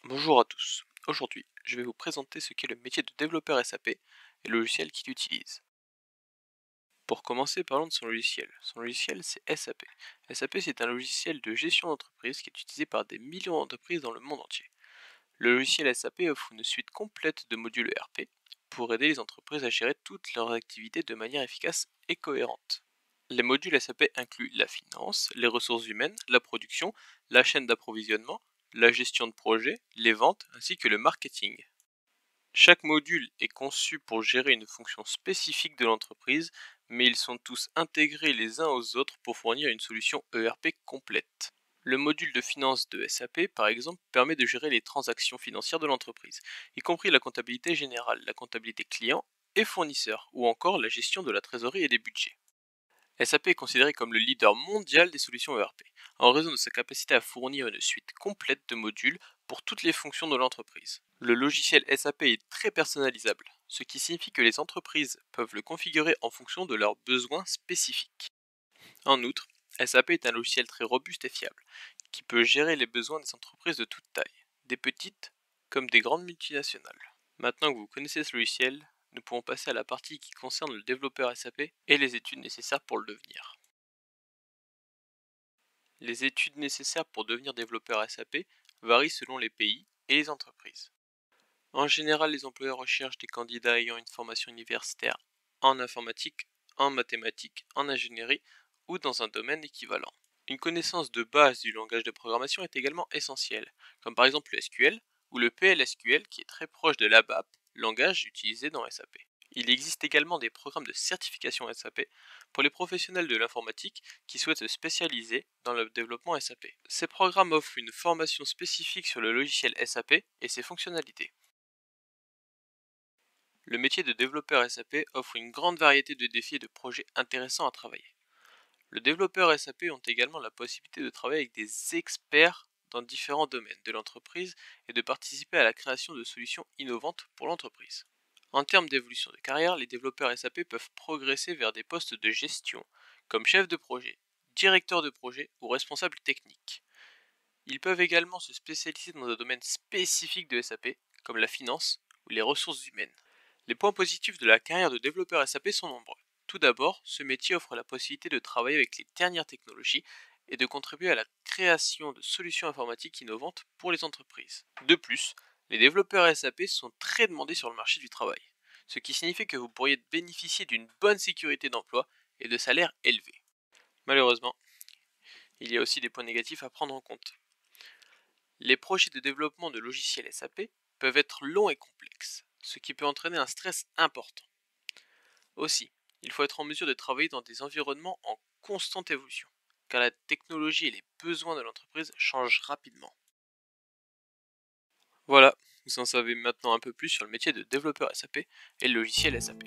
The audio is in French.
Bonjour à tous. Aujourd'hui, je vais vous présenter ce qu'est le métier de développeur SAP et le logiciel qu'il utilise. Pour commencer, parlons de son logiciel. Son logiciel, c'est SAP. SAP, c'est un logiciel de gestion d'entreprise qui est utilisé par des millions d'entreprises dans le monde entier. Le logiciel SAP offre une suite complète de modules ERP pour aider les entreprises à gérer toutes leurs activités de manière efficace et cohérente. Les modules SAP incluent la finance, les ressources humaines, la production, la chaîne d'approvisionnement, la gestion de projet, les ventes ainsi que le marketing. Chaque module est conçu pour gérer une fonction spécifique de l'entreprise, mais ils sont tous intégrés les uns aux autres pour fournir une solution ERP complète. Le module de finance de SAP, par exemple, permet de gérer les transactions financières de l'entreprise, y compris la comptabilité générale, la comptabilité client et fournisseur, ou encore la gestion de la trésorerie et des budgets. SAP est considéré comme le leader mondial des solutions ERP, en raison de sa capacité à fournir une suite complète de modules pour toutes les fonctions de l'entreprise. Le logiciel SAP est très personnalisable, ce qui signifie que les entreprises peuvent le configurer en fonction de leurs besoins spécifiques. En outre, SAP est un logiciel très robuste et fiable, qui peut gérer les besoins des entreprises de toute taille, des petites comme des grandes multinationales. Maintenant que vous connaissez ce logiciel, nous pouvons passer à la partie qui concerne le développeur SAP et les études nécessaires pour le devenir. Les études nécessaires pour devenir développeur SAP varient selon les pays et les entreprises. En général, les employeurs recherchent des candidats ayant une formation universitaire en informatique, en mathématiques, en ingénierie ou dans un domaine équivalent. Une connaissance de base du langage de programmation est également essentielle, comme par exemple le SQL ou le PLSQL qui est très proche de l'ABAP, langage utilisé dans SAP. Il existe également des programmes de certification SAP pour les professionnels de l'informatique qui souhaitent se spécialiser dans le développement SAP. Ces programmes offrent une formation spécifique sur le logiciel SAP et ses fonctionnalités. Le métier de développeur SAP offre une grande variété de défis et de projets intéressants à travailler. Les développeurs SAP ont également la possibilité de travailler avec des experts dans différents domaines de l'entreprise et de participer à la création de solutions innovantes pour l'entreprise. En termes d'évolution de carrière, les développeurs SAP peuvent progresser vers des postes de gestion, comme chef de projet, directeur de projet ou responsable technique. Ils peuvent également se spécialiser dans un domaine spécifique de SAP, comme la finance ou les ressources humaines. Les points positifs de la carrière de développeur SAP sont nombreux. Tout d'abord, ce métier offre la possibilité de travailler avec les dernières technologies et de contribuer à la création de solutions informatiques innovantes pour les entreprises. De plus, les développeurs SAP sont très demandés sur le marché du travail, ce qui signifie que vous pourriez bénéficier d'une bonne sécurité d'emploi et de salaires élevés. Malheureusement, il y a aussi des points négatifs à prendre en compte. Les projets de développement de logiciels SAP peuvent être longs et complexes, ce qui peut entraîner un stress important. Aussi, il faut être en mesure de travailler dans des environnements en constante évolution, car la technologie et les besoins de l'entreprise changent rapidement. Voilà, vous en savez maintenant un peu plus sur le métier de développeur SAP et le logiciel SAP.